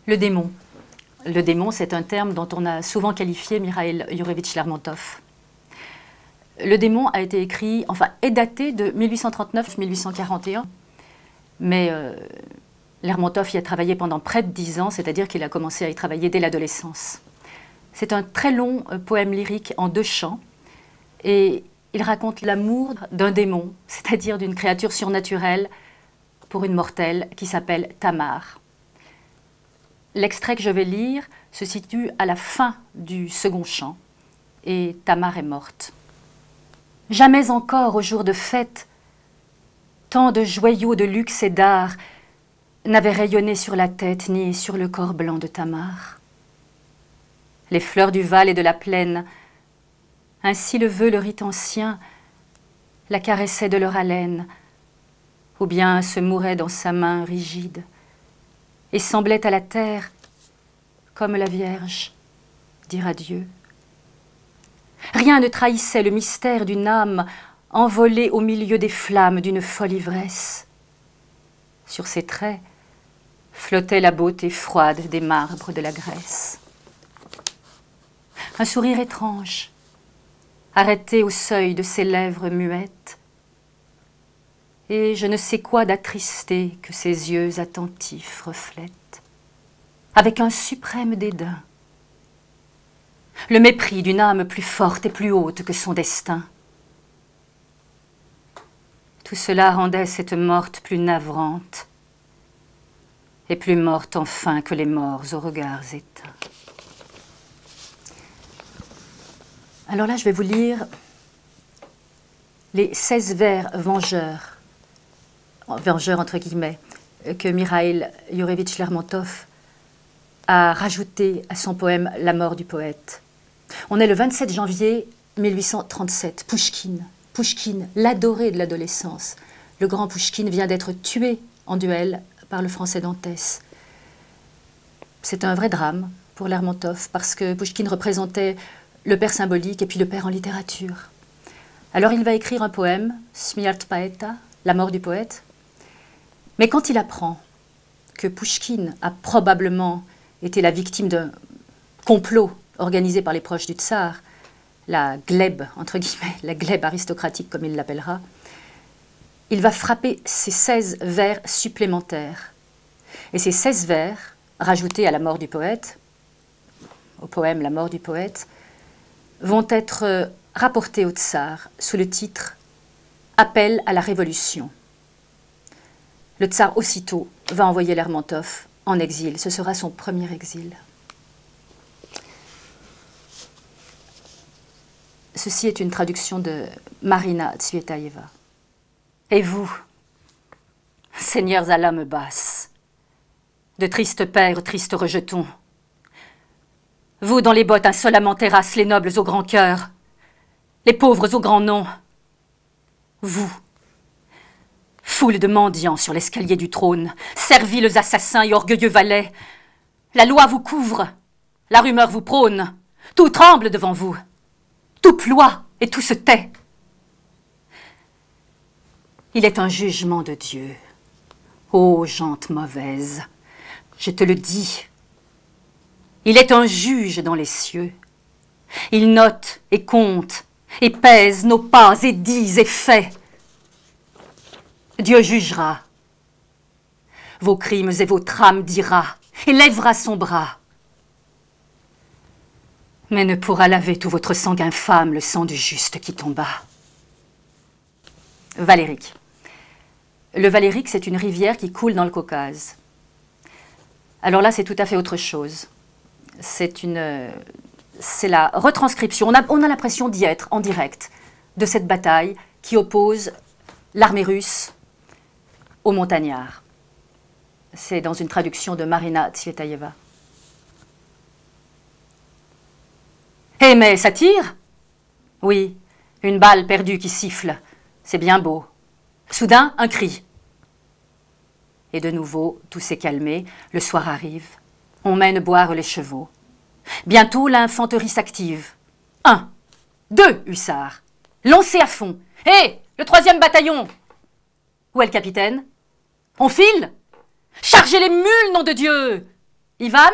Le démon. Le démon, c'est un terme dont on a souvent qualifié Mikhaïl Yurévitch-Lermontov. Le démon a été écrit, enfin, est daté de 1839-1841, mais Lermontov y a travaillé pendant près de 10 ans, c'est-à-dire qu'il a commencé à y travailler dès l'adolescence. C'est un très long poème lyrique en 2 chants, et il raconte l'amour d'un démon, c'est-à-dire d'une créature surnaturelle pour une mortelle qui s'appelle Tamar. L'extrait que je vais lire se situe à la fin du 2e chant, et Tamar est morte. Jamais encore au jour de fête, tant de joyaux de luxe et d'art n'avaient rayonné sur la tête ni sur le corps blanc de Tamar. Les fleurs du Val et de la plaine, ainsi le veut le rite ancien, la caressaient de leur haleine, ou bien se mouraient dans sa main rigide, et semblaient à la terre, comme la Vierge, dire adieu. Rien ne trahissait le mystère d'une âme envolée au milieu des flammes d'une folle ivresse. Sur ses traits flottait la beauté froide des marbres de la Grèce. Un sourire étrange, arrêté au seuil de ses lèvres muettes, et je ne sais quoi d'attristé que ses yeux attentifs reflètent, avec un suprême dédain, le mépris d'une âme plus forte et plus haute que son destin. Tout cela rendait cette morte plus navrante, et plus morte enfin que les morts aux regards éteints. Alors là, je vais vous lire les 16 vers vengeurs entre guillemets, que Mikhaïl Yurévitch-Lermontov a rajouté à son poème « La mort du poète ». On est le 27 janvier 1837. Pouchkine, l'adoré de l'adolescence. Le grand Pouchkine vient d'être tué en duel par le français Dantès. C'est un vrai drame pour Lermontov parce que Pouchkine représentait le père symbolique et puis le père en littérature. Alors il va écrire un poème, Smert Paeta, la mort du poète. Mais quand il apprend que Pouchkine a probablement été la victime d'un complot organisé par les proches du tsar, la glèbe, entre guillemets, la glèbe aristocratique comme il l'appellera, il va frapper ces 16 vers supplémentaires. Et ces 16 vers, rajoutés à la mort du poète, au poème La mort du poète, vont être rapportés au tsar sous le titre « Appel à la révolution ». Le tsar aussitôt va envoyer Lermontov en exil. Ce sera son premier exil. Ceci est une traduction de Marina Tsvetaeva. Et vous, seigneurs à l'âme basse, de tristes pères, tristes rejetons, vous dont les bottes insolemment terrassent les nobles au grand cœur, les pauvres au grand nom, vous, foule de mendiants sur l'escalier du trône, serviles assassins et orgueilleux valets, la loi vous couvre, la rumeur vous prône, tout tremble devant vous, tout ploie et tout se tait. Il est un jugement de Dieu. Ô gente mauvaise, je te le dis, il est un juge dans les cieux. Il note et compte et pèse nos pas et dits et faits. Dieu jugera. Vos crimes et vos trames dira et lèvera son bras. Mais ne pourra laver tout votre sang infâme le sang du juste qui tomba. Valéric. Le Valéric, c'est une rivière qui coule dans le Caucase. Alors là, c'est tout à fait autre chose. C'est la retranscription, on a l'impression d'y être en direct, de cette bataille qui oppose l'armée russe aux montagnards. C'est dans une traduction de Marina Tsvetaeva. Eh mais ça tire? Oui, une balle perdue qui siffle, c'est bien beau. Soudain, un cri. Et de nouveau, tout s'est calmé, le soir arrive, on mène boire les chevaux. Bientôt, l'infanterie s'active. 1, 2 hussards, lancez à fond. Hé, le 3e bataillon! Où est le capitaine? On file? Chargez les mules, nom de Dieu! Ivan?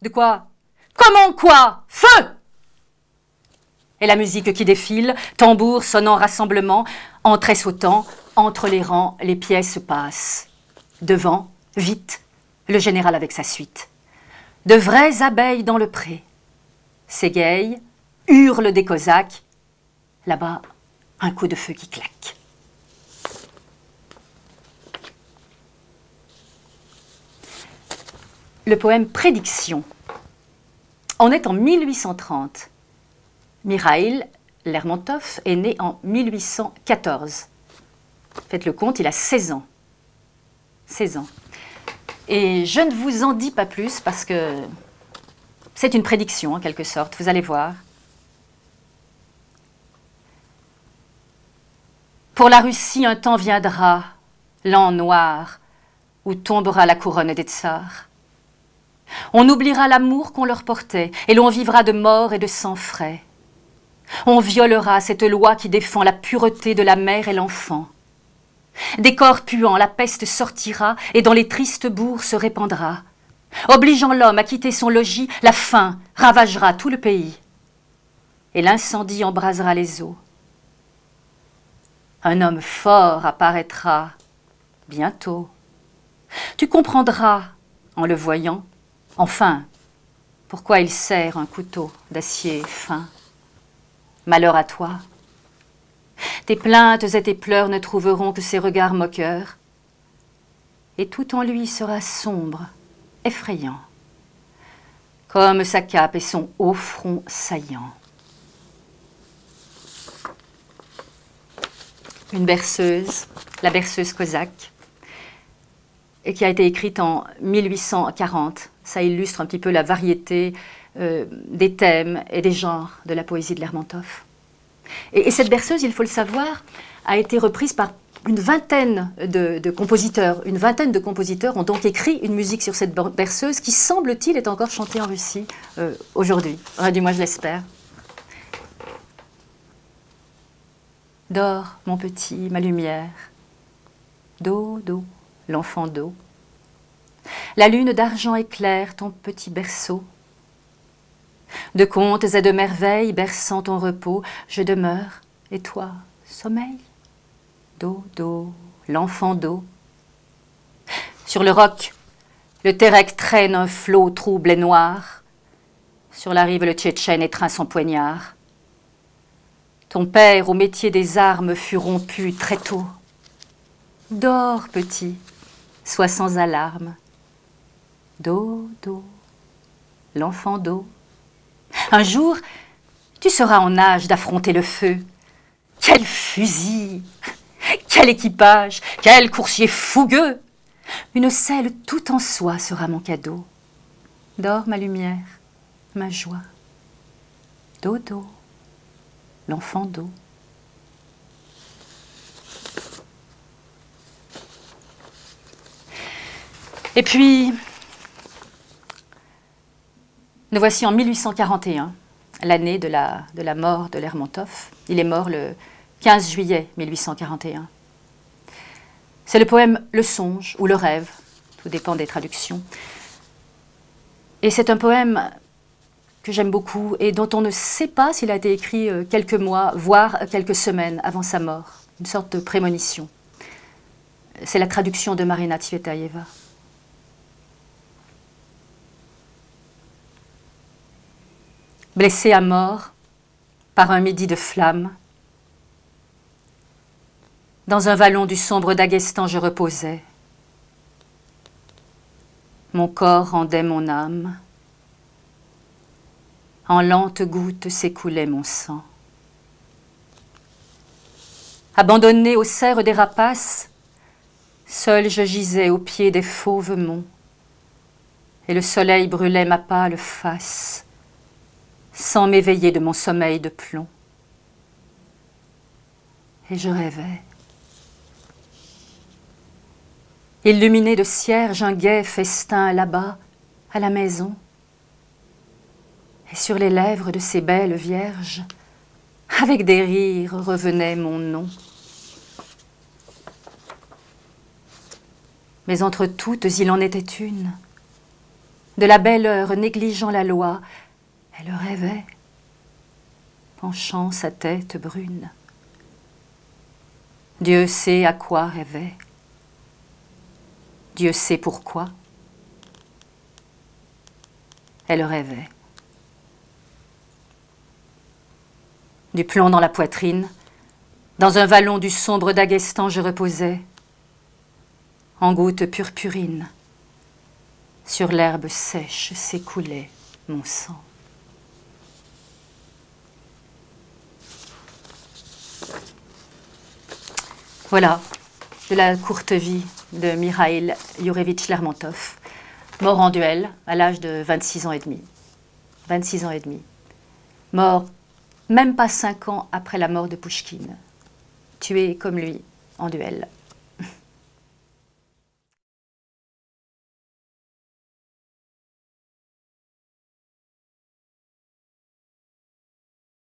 De quoi? Comment quoi? Feu! Et la musique qui défile, tambour sonnant rassemblement, en tressautant, entre les rangs, les pièces passent. Devant, vite, le général avec sa suite. De vraies abeilles dans le pré. S'égayent, hurlent des Cosaques. Là-bas, un coup de feu qui claque. Le poème Prédiction. On est en 1830. Mikhaïl Lermontov est né en 1814. Faites le compte, il a 16 ans. 16 ans. Et je ne vous en dis pas plus parce que c'est une prédiction en quelque sorte, vous allez voir. Pour la Russie, un temps viendra, l'an noir, où tombera la couronne des tsars. On oubliera l'amour qu'on leur portait, et l'on vivra de mort et de sang frais. On violera cette loi qui défend la pureté de la mère et l'enfant. Des corps puants, la peste sortira, et dans les tristes bourgs se répandra. Obligeant l'homme à quitter son logis, la faim ravagera tout le pays. Et l'incendie embrasera les eaux. Un homme fort apparaîtra bientôt. Tu comprendras, en le voyant, enfin, pourquoi il serre un couteau d'acier fin. Malheur à toi. Tes plaintes et tes pleurs ne trouveront que ses regards moqueurs, et tout en lui sera sombre, effrayant, comme sa cape et son haut front saillant. Une berceuse, la berceuse cosaque, et qui a été écrite en 1840. Ça illustre un petit peu la variété des thèmes et des genres de la poésie de Lermontov. Et cette berceuse, il faut le savoir, a été reprise par une vingtaine de compositeurs. Une vingtaine de compositeurs ont donc écrit une musique sur cette berceuse qui, semble-t-il, est encore chantée en Russie aujourd'hui. Enfin, du moins, je l'espère. Dors, mon petit, ma lumière. Do, do, l'enfant do. La lune d'argent éclaire ton petit berceau. De contes et de merveilles berçant ton repos, je demeure, et toi, sommeil. Do, do, l'enfant do. Sur le roc, le Terek traîne un flot trouble et noir. Sur la rive, le Tchétchène étreint son poignard. Ton père, au métier des armes, fut rompu très tôt. Dors, petit, sois sans alarme. Do, do, l'enfant do. Un jour, tu seras en âge d'affronter le feu. Quel fusil! Quel équipage! Quel coursier fougueux! Une selle tout en soie sera mon cadeau. Dors, ma lumière, ma joie. Dodo, l'enfant d'eau. Et puis, nous voici en 1841, l'année de la mort de Lermontov. Il est mort le 15 juillet 1841. C'est le poème Le songe ou Le rêve, tout dépend des traductions. Et c'est un poème que j'aime beaucoup et dont on ne sait pas s'il a été écrit quelques mois, voire quelques semaines avant sa mort. Une sorte de prémonition. C'est la traduction de Marina Tsvetaeva. Blessé à mort par un midi de flamme, dans un vallon du sombre Daghestan je reposais. Mon corps rendait mon âme, en lentes gouttes s'écoulait mon sang. Abandonné aux serres des rapaces, seul je gisais au pied des fauves monts, et le soleil brûlait ma pâle face, sans m'éveiller de mon sommeil de plomb. Et je rêvais. Illuminé de cierges, un gai festin là-bas, à la maison. Et sur les lèvres de ces belles vierges, avec des rires revenait mon nom. Mais entre toutes, il en était une, De la belle heure négligeant la loi, elle rêvait, penchant sa tête brune. Dieu sait à quoi rêvait. Dieu sait pourquoi. Elle rêvait. Du plomb dans la poitrine, dans un vallon du sombre Daghestan, je reposais, en gouttes purpurines. Sur l'herbe sèche s'écoulait mon sang. Voilà, de la courte vie de Mikhaïl Yourevitch Lermontov, mort en duel à l'âge de 26 ans et demi. 26 ans et demi. Mort même pas 5 ans après la mort de Pouchkine. Tué comme lui en duel.